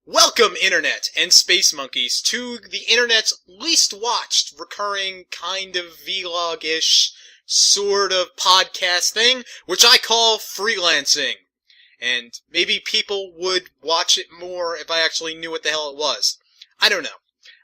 Welcome, Internet and Space Monkeys, to the Internet's least watched, recurring, kind of vlog-ish, sort of podcast thing, which I call Freelancing. And maybe people would watch it more if I actually knew what the hell it was. I don't know.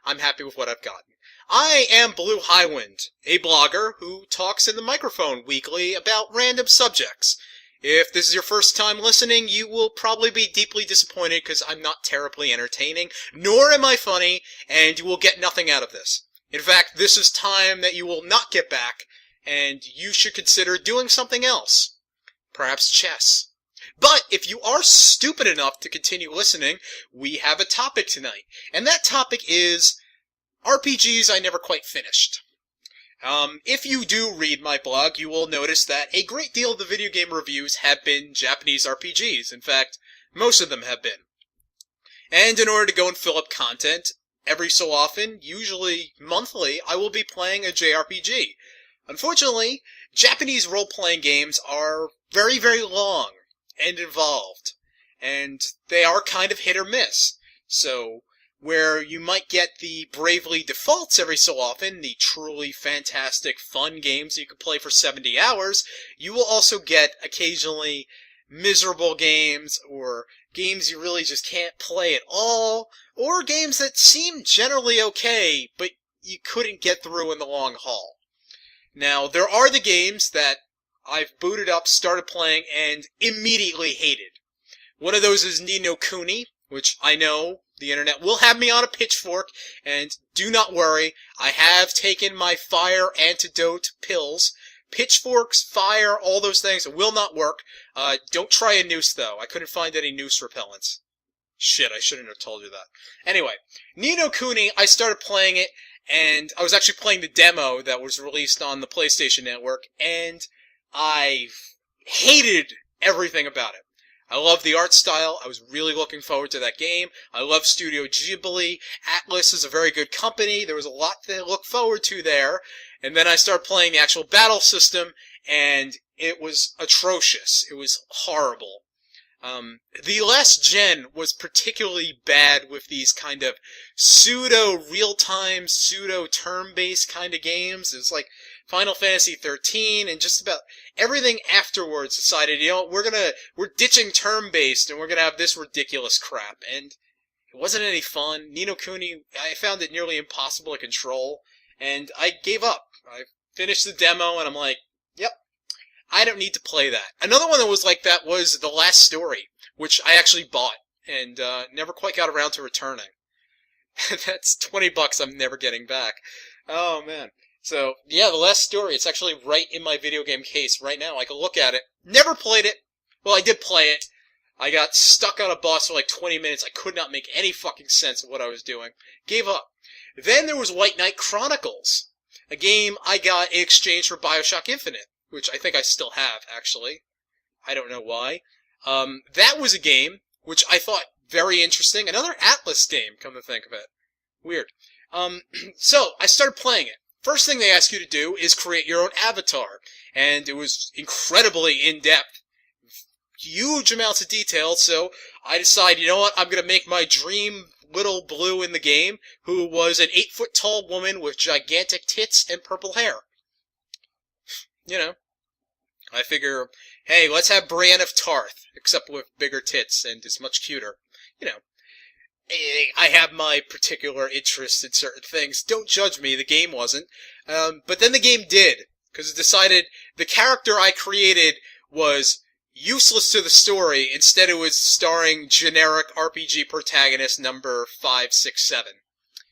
I'm happy with what I've gotten. I am Blue Highwind, a blogger who talks in the microphone weekly about random subjects. If this is your first time listening, you will probably be deeply disappointed because I'm not terribly entertaining, nor am I funny, and you will get nothing out of this. In fact, this is time that you will not get back, and you should consider doing something else. Perhaps chess. But if you are stupid enough to continue listening, we have a topic tonight, and that topic is RPGs I never quite finished. If you do read my blog, you will notice that a great deal of the video game reviews have been Japanese RPGs. In fact, most of them have been. And in order to go and fill up content, every so often, usually monthly, I will be playing a JRPG. Unfortunately, Japanese role-playing games are very, very long and involved, and they are kind of hit or miss. So, where you might get the Bravely Defaults every so often, the truly fantastic, fun games you can play for 70 hours, you will also get occasionally miserable games, or games you really just can't play at all, or games that seem generally okay, but you couldn't get through in the long haul. Now, there are the games that I've booted up, started playing, and immediately hated. One of those is Ni no Kuni, which I know the internet will have me on a pitchfork, and do not worry, I have taken my fire antidote pills. Pitchforks, fire, all those things will not work. Don't try a noose, though. I couldn't find any noose repellents. Shit, I shouldn't have told you that. Anyway, Ni no Kuni, I started playing it, and I was actually playing the demo that was released on the PlayStation Network, and I hated everything about it. I love the art style. I was really looking forward to that game. I love Studio Ghibli. Atlas is a very good company. There was a lot to look forward to there. And then I started playing the actual battle system, and it was atrocious. It was horrible. The last gen was particularly bad with these kind of pseudo-real-time, pseudo-turn-based kind of games. It was like Final Fantasy 13, and just about everything afterwards decided, you know, we're ditching turn-based, and we're gonna have this ridiculous crap. And it wasn't any fun. Ni no Kuni, I found it nearly impossible to control, and I gave up. I finished the demo, and I'm like, yep, I don't need to play that. Another one that was like that was The Last Story, which I actually bought, and never quite got around to returning. That's $20 I'm never getting back. Oh, man. So, yeah, The Last Story, it's actually right in my video game case right now. I can look at it. Never played it. Well, I did play it. I got stuck on a boss for like 20 minutes. I could not make any fucking sense of what I was doing. Gave up. Then there was White Knight Chronicles, a game I got in exchange for Bioshock Infinite, which I think I still have, actually. I don't know why. That was a game which I thought very interesting. Another Atlas game, come to think of it. Weird. So, I started playing it. First thing they ask you to do is create your own avatar, and it was incredibly in-depth. Huge amounts of detail, so I decided, you know what, I'm gonna make my dream little Blue in the game, who was an 8-foot-tall woman with gigantic tits and purple hair. You know, I figure, hey, let's have Brienne of Tarth, except with bigger tits and is much cuter. You know, I have my particular interest in certain things. Don't judge me, the game wasn't. But then the game did, because it decided the character I created was useless to the story. Instead, it was starring generic RPG protagonist number 567.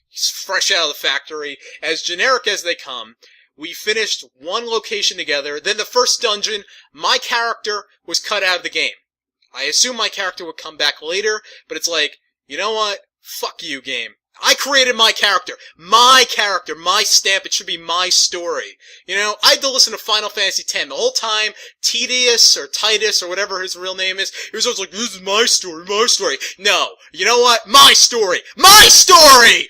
He's fresh out of the factory, as generic as they come. We finished one location together, then the first dungeon, my character was cut out of the game. I assume my character would come back later, but it's like, you know what? Fuck you, game. I created my character, my stamp, it should be my story. You know, I had to listen to Final Fantasy X the whole time. Tedious, or Titus, or whatever his real name is, he was always like, this is my story, my story. No, you know what? My story! My story!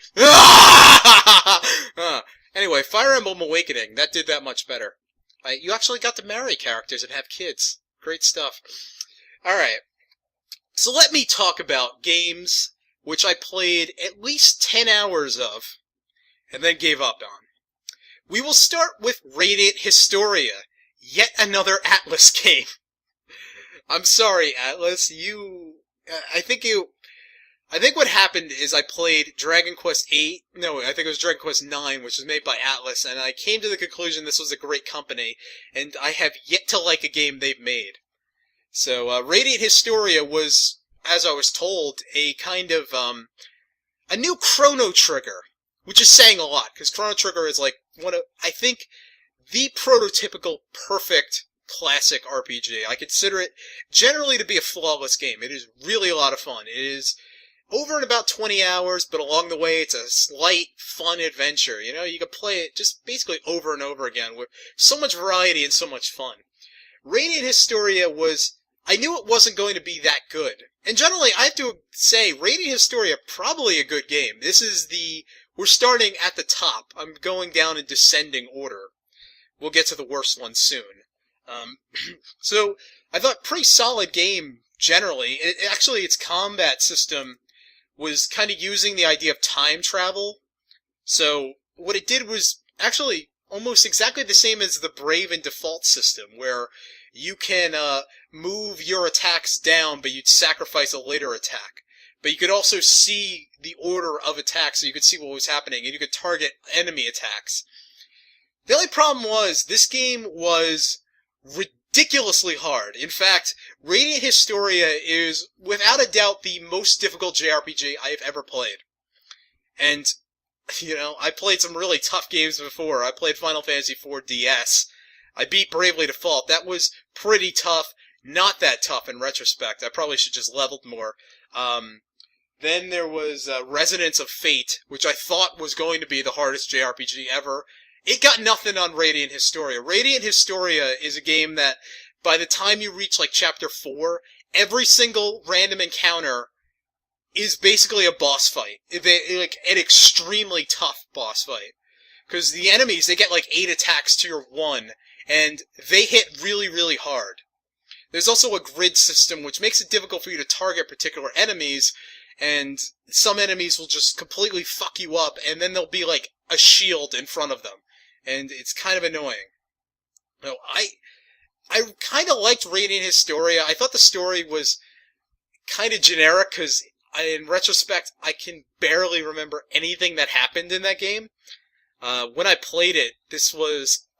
Anyway, Fire Emblem Awakening, that did that much better. You actually got to marry characters and have kids. Great stuff. Alright. So let me talk about games which I played at least 10 hours of, and then gave up on. We will start with Radiant Historia, yet another Atlas game. I'm sorry, Atlas, I think what happened is I played Dragon Quest VIII, no, I think it was Dragon Quest IX, which was made by Atlas, and I came to the conclusion this was a great company, and I have yet to like a game they've made. So, Radiant Historia was, as I was told, a kind of, a new Chrono Trigger, which is saying a lot, because Chrono Trigger is like I think, the prototypical perfect classic RPG. I consider it generally to be a flawless game. It is really a lot of fun. It is over in about 20 hours, but along the way it's a slight, fun adventure. You know, you can play it just basically over and over again with so much variety and so much fun. Radiant Historia I knew it wasn't going to be that good. And generally, I have to say, Radiant Historia, probably a good game. We're starting at the top. I'm going down in descending order. We'll get to the worst one soon. So, I thought pretty solid game, generally. Actually, its combat system was kind of using the idea of time travel. So, what it did was actually almost exactly the same as the Brave and Default system, where you can move your attacks down, but you'd sacrifice a later attack. But you could also see the order of attacks, so you could see what was happening, and you could target enemy attacks. The only problem was, this game was ridiculously hard. In fact, Radiant Historia is, without a doubt, the most difficult JRPG I have ever played. And, you know, I played some really tough games before. I played Final Fantasy IV DS. I beat Bravely Default. That was pretty tough. Not that tough in retrospect. I probably should just leveled more. Then there was Resonance of Fate, which I thought was going to be the hardest JRPG ever. It got nothing on Radiant Historia. Radiant Historia is a game that, by the time you reach, like, Chapter 4, every single random encounter is basically a boss fight. Like, an extremely tough boss fight. Because the enemies, they get, like, 8 attacks to your 1, and they hit really, really hard. There's also a grid system, which makes it difficult for you to target particular enemies, and some enemies will just completely fuck you up, and then there'll be, like, a shield in front of them. And it's kind of annoying. No, I kind of liked Radiant Historia. I thought the story was kind of generic, because in retrospect, I can barely remember anything that happened in that game. When I played it,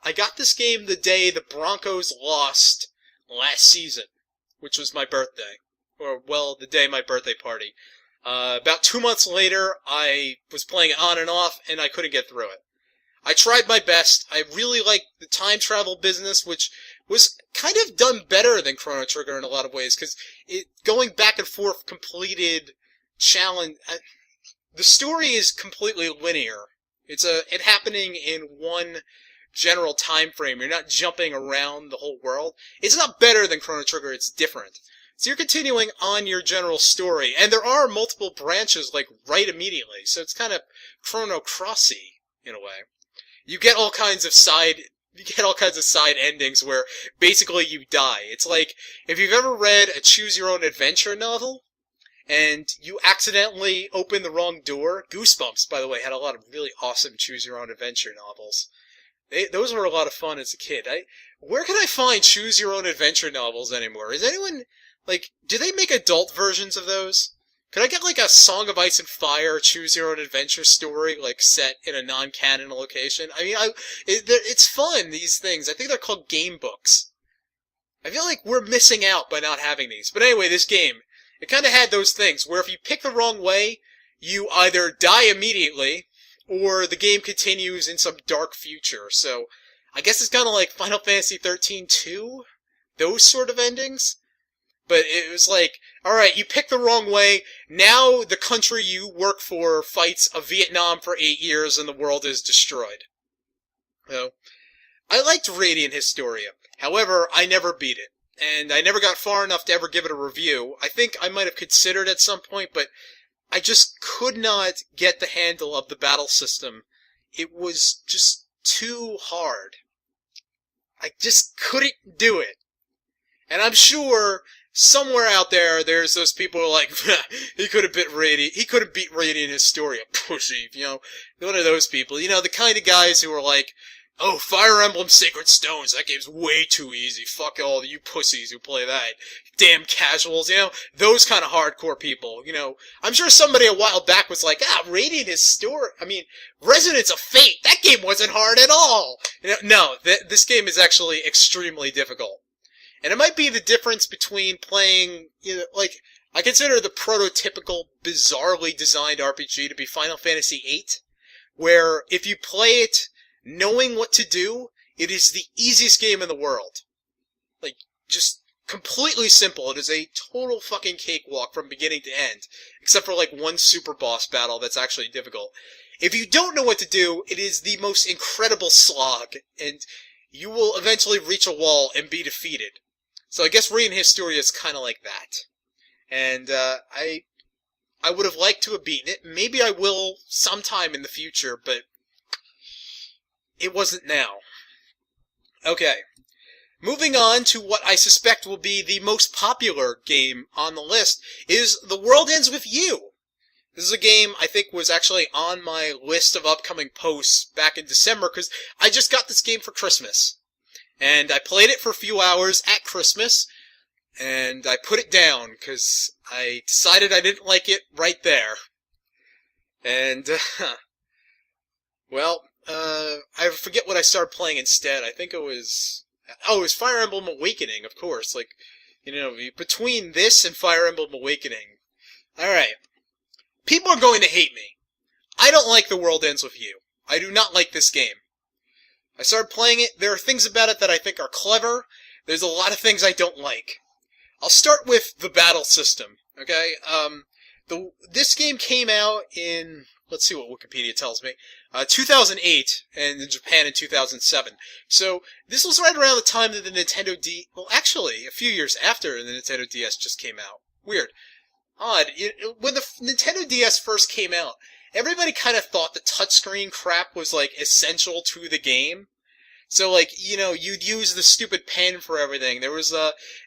I got this game the day the Broncos lost last season, which was my birthday. Or, well, the day of my birthday party. About 2 months later, I was playing it on and off, and I couldn't get through it. I tried my best. I really liked the time travel business, which was kind of done better than Chrono Trigger in a lot of ways, because going back and forth completed challenge. The story is completely linear. It's it happening in one general time frame. You're not jumping around the whole world. It's not better than Chrono Trigger. It's different. So you're continuing on your general story, and there are multiple branches, like, right immediately. So it's kind of Chrono Crossy in a way. You get all kinds of side endings where basically you die. It's like, if you've ever read a choose-your-own-adventure novel, and you accidentally open the wrong door. Goosebumps, by the way, had a lot of really awesome choose-your-own-adventure novels. Those were a lot of fun as a kid. Where can I find choose-your-own-adventure novels anymore? Is anyone, like, do they make adult versions of those? Could I get, like, a Song of Ice and Fire choose-your-own-adventure story, like, set in a non-canon location? I mean, it's fun, these things. I think they're called game books. I feel like we're missing out by not having these. But anyway, this game, it kind of had those things, where if you pick the wrong way, you either die immediately, or the game continues in some dark future. So, I guess it's kind of like Final Fantasy 13-2? Those sort of endings? But it was like, alright, you picked the wrong way, now the country you work for fights a Vietnam for 8 years and the world is destroyed. So, I liked Radiant Historia. However, I never beat it. And I never got far enough to ever give it a review. I think I might have considered at some point, but I just could not get the handle of the battle system. It was just too hard. I just couldn't do it. And I'm sure somewhere out there, there's those people who are like, he could have beat Radiant Historia, pussy, one of those people, the kind of guys who are like, oh, Fire Emblem Sacred Stones, that game's way too easy, fuck all you pussies who play that, damn casuals, those kind of hardcore people, I'm sure somebody a while back was like, Radiant Historia, Resonance of Fate, that game wasn't hard at all, no, this game is actually extremely difficult. And it might be the difference between playing, I consider the prototypical, bizarrely designed RPG to be Final Fantasy VIII, where if you play it knowing what to do, it is the easiest game in the world. Just completely simple. It is a total fucking cakewalk from beginning to end, except for one super boss battle that's actually difficult. If you don't know what to do, it is the most incredible slog, and you will eventually reach a wall and be defeated. So I guess Radiant Historia is kind of like that. And I would have liked to have beaten it. Maybe I will sometime in the future, but it wasn't now. Okay. Moving on to what I suspect will be the most popular game on the list is The World Ends With You. This is a game I think was actually on my list of upcoming posts back in December because I just got this game for Christmas. And I played it for a few hours at Christmas, and I put it down, because I decided I didn't like it right there. And, I forget what I started playing instead. I think it was Fire Emblem Awakening, of course. Between this and Fire Emblem Awakening. Alright. People are going to hate me. I don't like The World Ends With You. I do not like this game. I started playing it. There are things about it that I think are clever. There's a lot of things I don't like. I'll start with the battle system, okay? This game came out in, let's see what Wikipedia tells me, 2008, and in Japan in 2007. So, this was right around the time that the Nintendo actually, a few years after the Nintendo DS just came out. Weird. Odd. When the Nintendo DS first came out, everybody kind of thought the touchscreen crap was, essential to the game. So, you'd use the stupid pen for everything. There was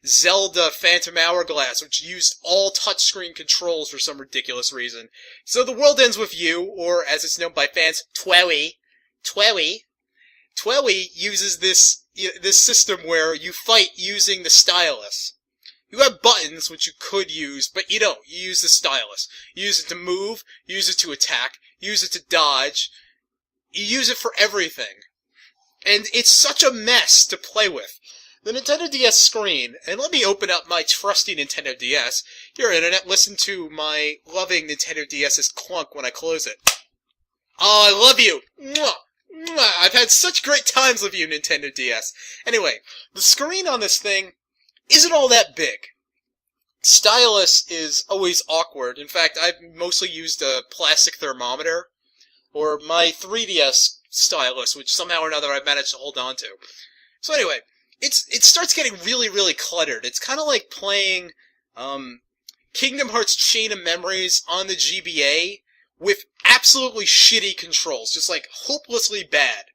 Zelda Phantom Hourglass, which used all touchscreen controls for some ridiculous reason. So The World Ends With You, or as it's known by fans, TWEWY uses this system where you fight using the stylus. You have buttons, which you could use, but you don't. You use the stylus. You use it to move, you use it to attack, you use it to dodge. You use it for everything. And it's such a mess to play with. The Nintendo DS screen, and let me open up my trusty Nintendo DS. Here, Internet, listen to my loving Nintendo DS's clunk when I close it. Oh, I love you! Mwah! Mwah! I've had such great times with you, Nintendo DS. Anyway, the screen on this thing isn't all that big. Stylus is always awkward. In fact, I've mostly used a plastic thermometer, or my 3DS stylus, which somehow or another I've managed to hold on to. So anyway, it starts getting really, really cluttered. It's kind of like playing Kingdom Hearts Chain of Memories on the GBA with absolutely shitty controls, just hopelessly bad.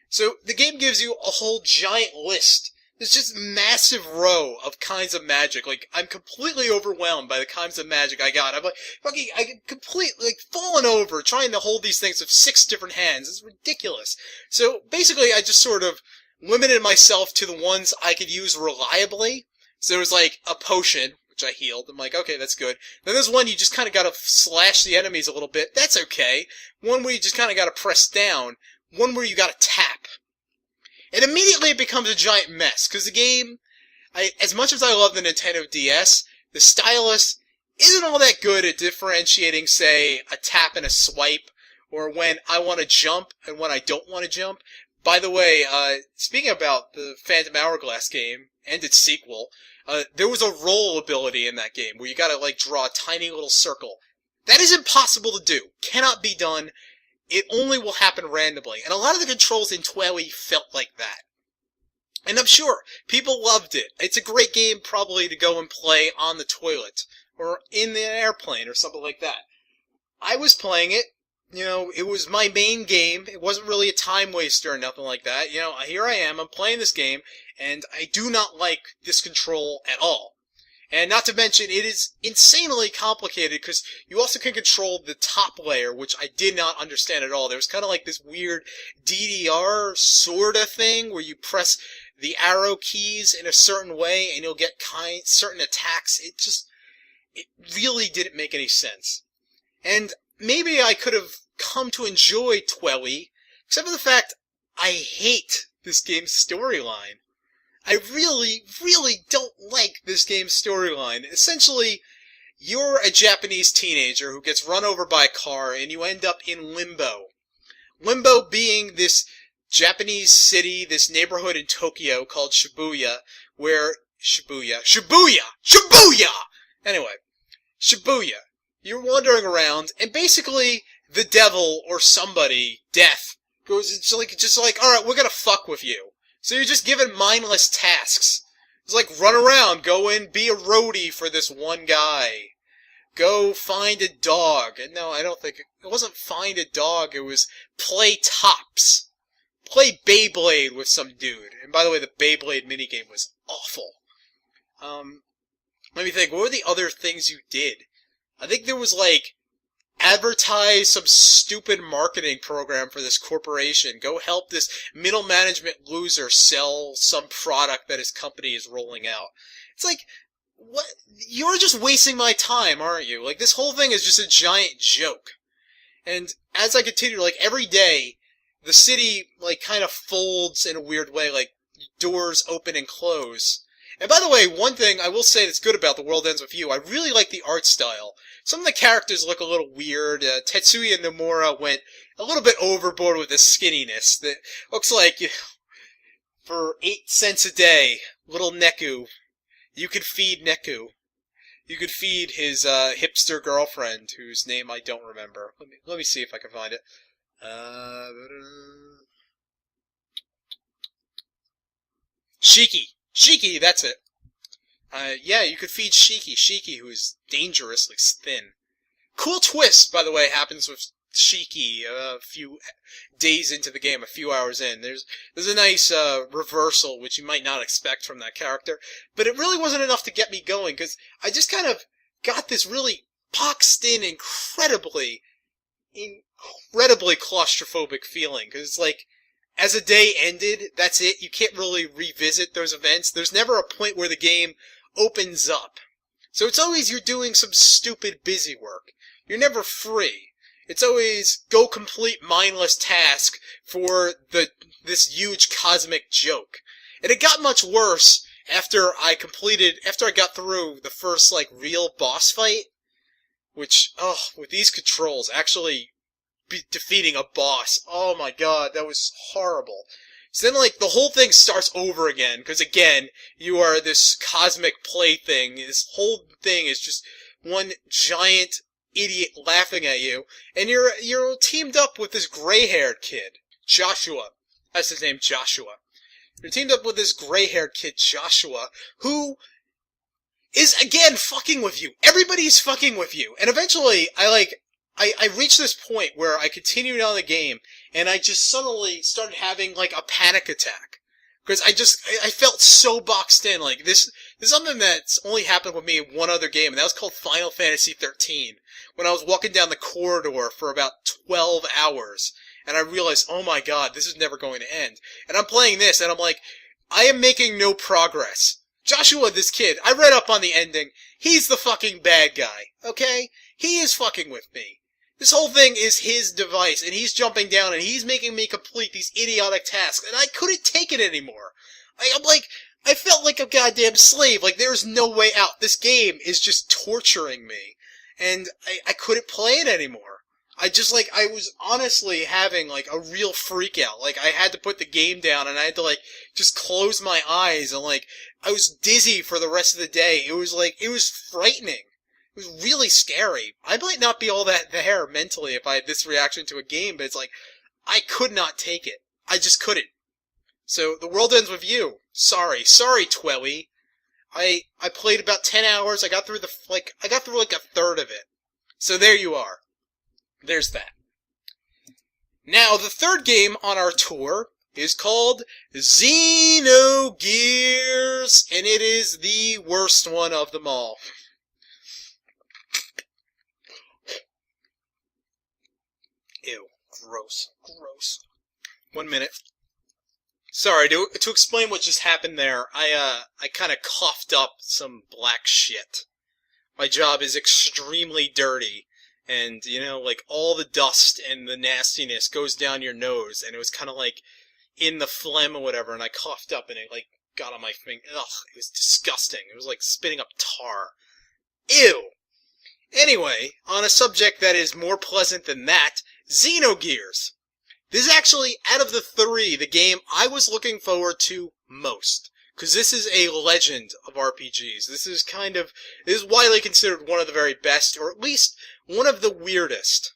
So the game gives you a whole giant list. There's just massive row of kinds of magic. I'm completely overwhelmed by the kinds of magic I got. I completely, fallen over trying to hold these things with 6 different hands. It's ridiculous. So, basically, I just sort of limited myself to the ones I could use reliably. So there was, a potion, which I healed. I'm like, okay, that's good. Then there's one you just kind of gotta slash the enemies a little bit. That's okay. One where you just kind of gotta press down. One where you gotta tap. And immediately it becomes a giant mess, because the game, as much as I love the Nintendo DS, the stylus isn't all that good at differentiating, say, a tap and a swipe, or when I want to jump and when I don't want to jump. By the way, speaking about the Phantom Hourglass game, and its sequel, there was a roll ability in that game, where you gotta, draw a tiny little circle. That is impossible to do. Cannot be done. It only will happen randomly. And a lot of the controls in TWEWY felt like that. And I'm sure people loved it. It's a great game probably to go and play on the toilet. Or in the airplane or something like that. I was playing it. It was my main game. It wasn't really a time waster or nothing like that. Here I am. I'm playing this game. And I do not like this control at all. And not to mention, it is insanely complicated because you also can control the top layer, which I did not understand at all. There was kind of like this weird DDR sort of thing where you press the arrow keys in a certain way and you'll get certain attacks. It really didn't make any sense. And maybe I could have come to enjoy Twelly, except for the fact I hate this game's storyline. I really, really don't like this game's storyline. Essentially, you're a Japanese teenager who gets run over by a car and you end up in Limbo. Limbo being this Japanese city, this neighborhood in Tokyo called Shibuya, where... Shibuya! Anyway, Shibuya. You're wandering around, and basically, the devil or somebody, death, goes just like, alright, we're gonna fuck with you. So you're just given mindless tasks. It's like, run around, go in, be a roadie for this one guy. Go find a dog. And no, I don't think, it wasn't find a dog, it was play tops. Play Beyblade with some dude. And by the way, the Beyblade minigame was awful. Let me think, what were the other things you did? I think there was like, advertise some stupid marketing program for this corporation. Go help this middle management loser sell some product that his company is rolling out. It's like, what? You're just wasting my time, aren't you? Like, this whole thing is just a giant joke. And as I continue, like, every day, the city, like, kind of folds in a weird way, like, doors open and close. And by the way, one thing I will say that's good about The World Ends With You, I really like the art style. Some of the characters look a little weird. Tetsuya Nomura went a little bit overboard with the skinniness. That looks like, you know, for 8 cents a day, little Neku, you could feed Neku. You could feed his hipster girlfriend, whose name I don't remember. Let me see if I can find it. Shiki, that's it. Yeah, you could feed Shiki, who is dangerously thin. Cool twist, by the way, happens with Shiki a few days into the game, a few hours in. There's a nice reversal, which you might not expect from that character, but it really wasn't enough to get me going, because I just kind of got this really boxed-in, incredibly claustrophobic feeling, because it's like, as a day ended, that's it. You can't really revisit those events. There's never a point where the game opens up. So it's always you're doing some stupid busy work. You're never free. It's always go complete mindless task for this huge cosmic joke. And it got much worse after I got through the first, like, real boss fight. Which, with these controls, actually defeating a boss. Oh my god, that was horrible. So then, like, the whole thing starts over again, because again, you are this cosmic plaything. This whole thing is just one giant idiot laughing at you, and you're teamed up with this gray-haired kid, Joshua. That's his name, Joshua. You're teamed up with this gray-haired kid, Joshua, who is, again, fucking with you. Everybody's fucking with you. And eventually, I reached this point where I continued on the game, and I just suddenly started having, like, a panic attack. Because I felt so boxed in. Like, this is something that's only happened with me in one other game, and that was called Final Fantasy XIII. When I was walking down the corridor for about 12 hours, and I realized, oh my god, this is never going to end. And I'm playing this, and I'm like, I am making no progress. Joshua, this kid, I read up on the ending. He's the fucking bad guy, okay? He is fucking with me. This whole thing is his device, and he's jumping down, and he's making me complete these idiotic tasks, and I couldn't take it anymore. I felt like a goddamn slave. Like, there's no way out. This game is just torturing me, and I couldn't play it anymore. I was honestly having, like, a real freak out. Like, I had to put the game down, and I had to, like, just close my eyes, and, like, I was dizzy for the rest of the day. It was frightening. It was really scary. I might not be all that there mentally if I had this reaction to a game, but it's like, I could not take it. I just couldn't. So, The World Ends With You. Sorry, Twelly. I played about 10 hours, I got through like a third of it. So there you are. There's that. Now, the third game on our tour is called Xenogears, and it is the worst one of them all. Ew, gross, gross. 1 minute. Sorry, to explain what just happened there, I kind of coughed up some black shit. My job is extremely dirty, and, like, all the dust and the nastiness goes down your nose, and it was kind of like in the phlegm or whatever, and I coughed up, and it, like, got on my finger. Ugh, it was disgusting. It was like spitting up tar. Ew! Anyway, on a subject that is more pleasant than that, Xenogears. This is actually, out of the three, the game I was looking forward to most. Because this is a legend of RPGs. This is widely considered one of the very best, or at least one of the weirdest.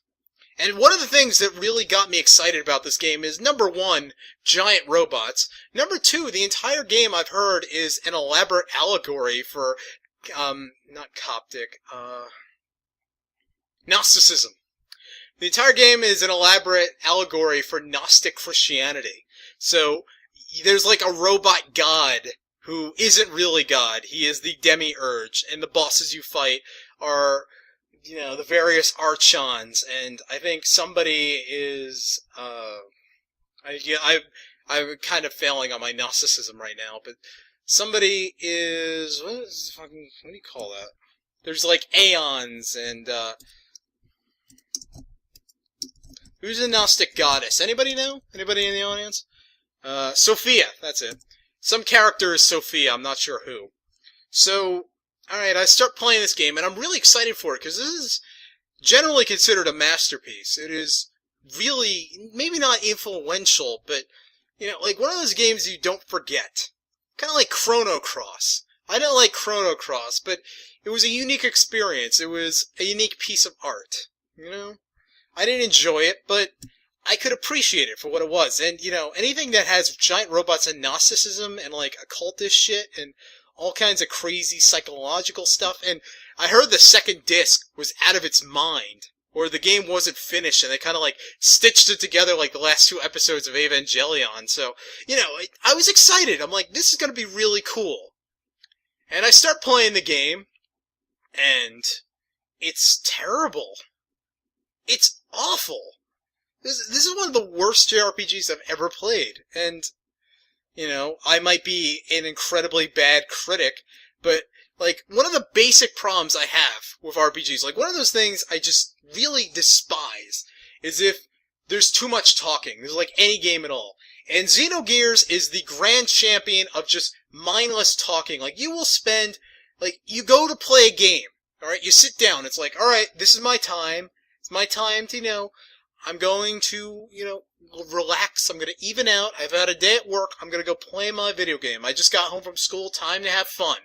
And one of the things that really got me excited about this game is, number one, giant robots. Number two, the entire game I've heard is an elaborate allegory for, not Coptic, Gnosticism. The entire game is an elaborate allegory for Gnostic Christianity. So, there's like a robot god who isn't really God. He is the demiurge, and the bosses you fight are, the various archons, and I think somebody is, I'm kind of failing on my Gnosticism right now, but somebody is, what do you call that? There's like aeons, and, who's a Gnostic goddess? Anybody know? Anybody in the audience? Sophia, that's it. Some character is Sophia, I'm not sure who. So, alright, I start playing this game, and I'm really excited for it, because this is generally considered a masterpiece. It is really, maybe not influential, but, like one of those games you don't forget. Kind of like Chrono Cross. I didn't like Chrono Cross, but it was a unique experience. It was a unique piece of art, I didn't enjoy it, but I could appreciate it for what it was. And, anything that has giant robots and Gnosticism and, like, occultist shit and all kinds of crazy psychological stuff. And I heard the second disc was out of its mind, or the game wasn't finished, and they kind of, like, stitched it together like the last 2 episodes of Evangelion. So, I was excited. I'm like, this is going to be really cool. And I start playing the game, and it's terrible. It's awful. This is one of the worst JRPGs I've ever played, and, I might be an incredibly bad critic, but, like, one of the basic problems I have with RPGs, like, one of those things I just really despise, is if there's too much talking. There's, like, any game at all. And Xenogears is the grand champion of just mindless talking. Like, you will spend, like, you go to play a game, alright, you sit down, it's like, alright, this is my time, it's my time to, I'm going to, relax. I'm going to even out. I've had a day at work. I'm going to go play my video game. I just got home from school. Time to have fun.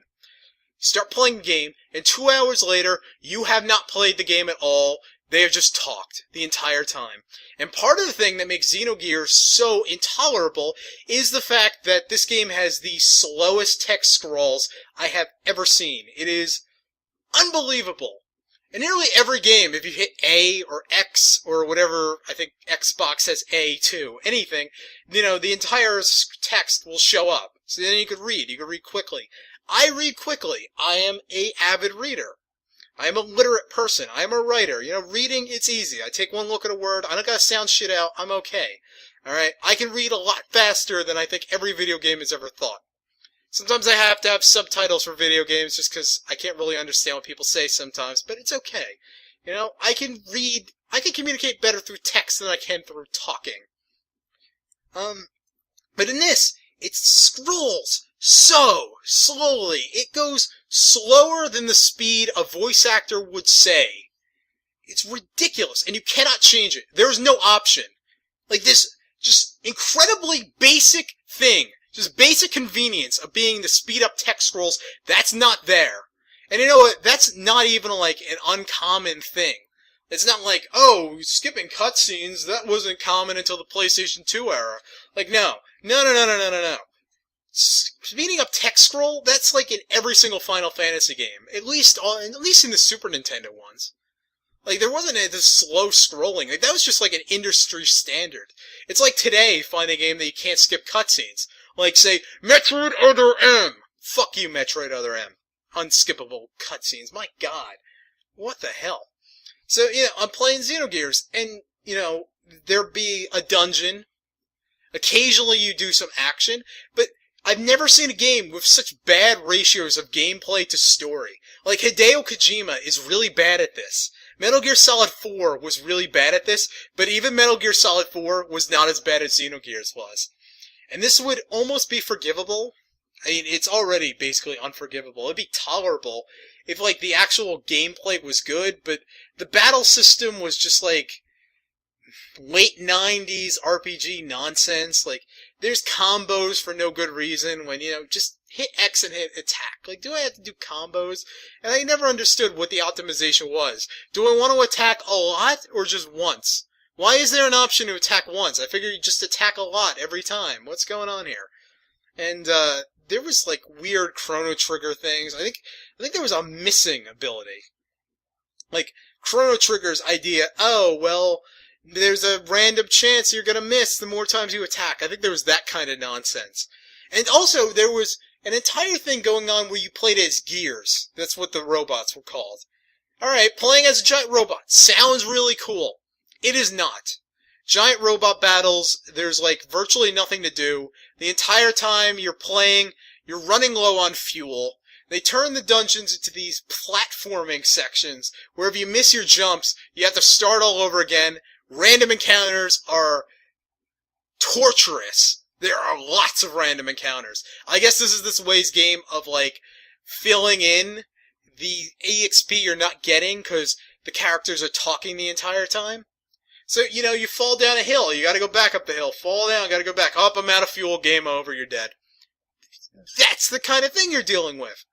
You start playing the game, and 2 hours later, you have not played the game at all. They have just talked the entire time. And part of the thing that makes Xenogears so intolerable is the fact that this game has the slowest text scrolls I have ever seen. It is unbelievable. In nearly every game, if you hit A or X or whatever, I think Xbox has A too, anything, the entire text will show up. So then you could read quickly. I read quickly. I am an avid reader. I am a literate person. I am a writer. Reading, it's easy. I take one look at a word. I don't gotta sound shit out. I'm okay. Alright? I can read a lot faster than I think every video game has ever thought. Sometimes I have to have subtitles for video games just because I can't really understand what people say sometimes, but it's okay. I can communicate better through text than I can through talking. But in this, it scrolls so slowly. It goes slower than the speed a voice actor would say. It's ridiculous, and you cannot change it. There is no option. Like this just incredibly basic thing. Just basic convenience of being the speed up text scrolls, that's not there. And you know what? That's not even like an uncommon thing. It's not like, oh, skipping cutscenes, that wasn't common until the PlayStation 2 era. Like, no. No. Speeding up text scroll, that's like in every single Final Fantasy game. At least in the Super Nintendo ones. Like, there wasn't this slow scrolling. Like, that was just like an industry standard. It's like today, finding a game that you can't skip cutscenes. Like, say, Metroid Other M! Fuck you, Metroid Other M. Unskippable cutscenes. My god. What the hell? So, I'm playing Xenogears, and, there be a dungeon. Occasionally you do some action, but I've never seen a game with such bad ratios of gameplay to story. Like, Hideo Kojima is really bad at this. Metal Gear Solid 4 was really bad at this, but even Metal Gear Solid 4 was not as bad as Xenogears was. And this would almost be forgivable. I mean, it's already basically unforgivable. It'd be tolerable if, like, the actual gameplay was good, but the battle system was just, like, late 90s RPG nonsense. Like, there's combos for no good reason when, just hit X and hit attack. Like, do I have to do combos? And I never understood what the optimization was. Do I want to attack a lot or just once? Why is there an option to attack once? I figure you just attack a lot every time. What's going on here? And, there was, like, weird Chrono Trigger things. I think there was a missing ability. Like, Chrono Trigger's idea, there's a random chance you're gonna miss the more times you attack. I think there was that kind of nonsense. And also, there was an entire thing going on where you played as gears. That's what the robots were called. Alright, playing as a giant robot. Sounds really cool. It is not. Giant robot battles, there's like virtually nothing to do. The entire time you're playing, you're running low on fuel. They turn the dungeons into these platforming sections where if you miss your jumps, you have to start all over again. Random encounters are torturous. There are lots of random encounters. I guess this is this way's game of, like, filling in the EXP you're not getting because the characters are talking the entire time. So, you fall down a hill, you gotta go back up the hill. Fall down, gotta go back. Up, I'm out of fuel, game over, you're dead. That's the kind of thing you're dealing with.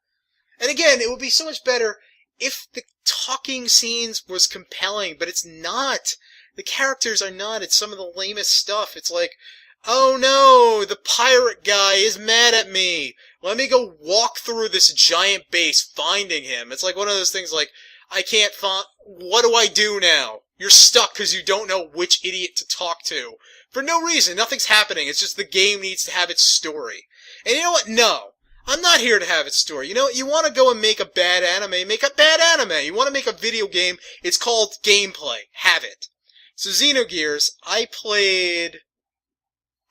And again, it would be so much better if the talking scenes was compelling, but it's not. The characters are not. It's some of the lamest stuff. It's like, oh no, the pirate guy is mad at me. Let me go walk through this giant base finding him. It's like one of those things like, I can't find, what do I do now? You're stuck because you don't know which idiot to talk to. For no reason, nothing's happening. It's just the game needs to have its story. And you know what? No. I'm not here to have its story. You know what? You want to go and make a bad anime, make a bad anime. You want to make a video game, it's called gameplay. Have it. So Xenogears, I played,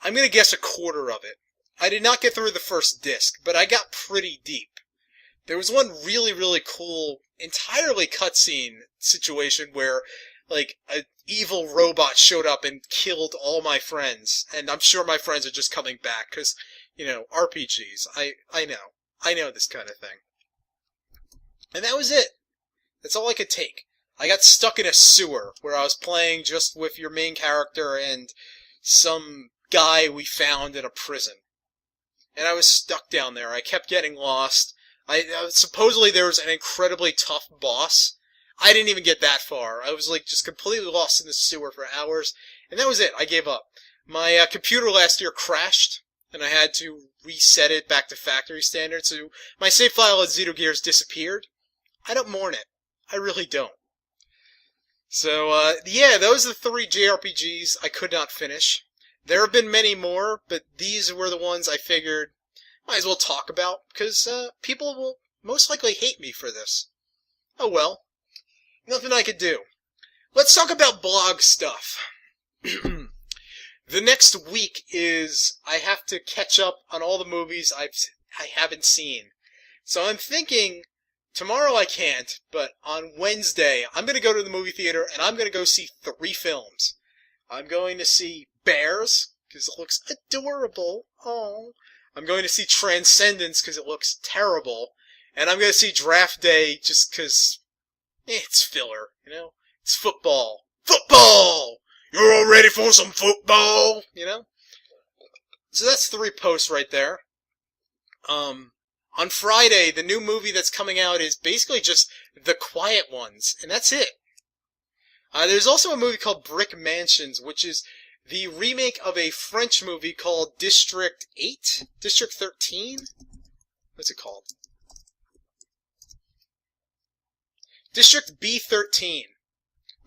I'm going to guess a quarter of it. I did not get through the first disc, but I got pretty deep. There was one really, really cool, entirely cutscene situation where, like, an evil robot showed up and killed all my friends. And I'm sure my friends are just coming back, because, RPGs. I know this kind of thing. And that was it. That's all I could take. I got stuck in a sewer where I was playing just with your main character and some guy we found in a prison. And I was stuck down there. I kept getting lost. Supposedly there was an incredibly tough boss. I didn't even get that far. I was like just completely lost in the sewer for hours. And that was it. I gave up. My computer last year crashed, and I had to reset it back to factory standards. So my save file at Xenogears disappeared. I don't mourn it. I really don't. So, those are the 3 JRPGs I could not finish. There have been many more, but these were the ones I figured might as well talk about, because people will most likely hate me for this. Oh well. Nothing I could do. Let's talk about blog stuff. The next week is I have to catch up on all the movies I haven't seen. So I'm thinking tomorrow I can't, but on Wednesday I'm going to go to the movie theater and I'm going to go see 3 films. I'm going to see Bears because it looks adorable. Oh. I'm going to see Transcendence because it looks terrible. And I'm going to see Draft Day just because it's filler, It's football. Football! You're all ready for some football? So that's 3 posts right there. On Friday, the new movie that's coming out is basically just The Quiet Ones, and that's it. There's also a movie called Brick Mansions, which is the remake of a French movie called District 8? District 13? What's it called? District B13.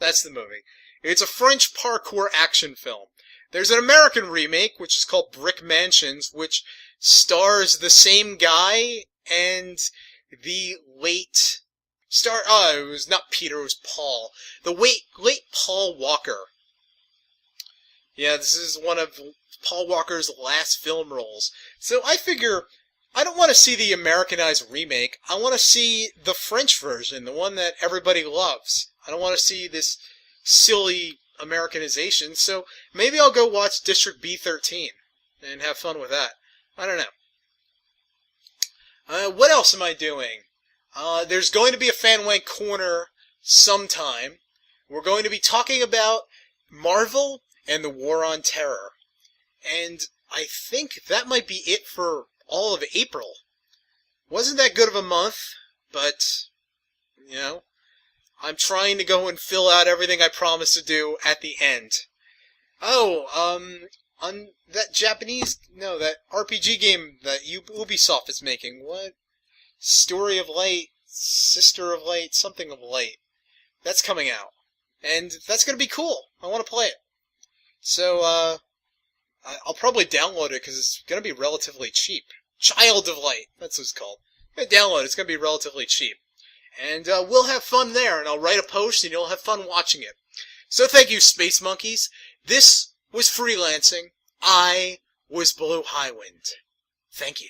That's the movie. It's a French parkour action film. There's an American remake, which is called Brick Mansions, which stars the same guy and the late it was not Peter, it was Paul. The late Paul Walker. Yeah, this is one of Paul Walker's last film roles. So I figure, I don't want to see the Americanized remake. I want to see the French version, the one that everybody loves. I don't want to see this silly Americanization, so maybe I'll go watch District B13 and have fun with that. I don't know. What else am I doing? There's going to be a FanWank Corner sometime. We're going to be talking about Marvel and the War on Terror. And I think that might be it for all of April. Wasn't that good of a month, but, you know, I'm trying to go and fill out everything I promised to do at the end. On that that RPG game that Ubisoft is making, what? Story of Light, Sister of Light, something of Light. That's coming out. And that's gonna be cool. I want to play it. So, I'll probably download it because it's gonna be relatively cheap. Child of Light, that's what it's called. I'm gonna download it, it's gonna be relatively cheap. And we'll have fun there, and I'll write a post, and you'll have fun watching it. So thank you, Space Monkeys. This was Freelancing. I was Blue Highwind. Thank you.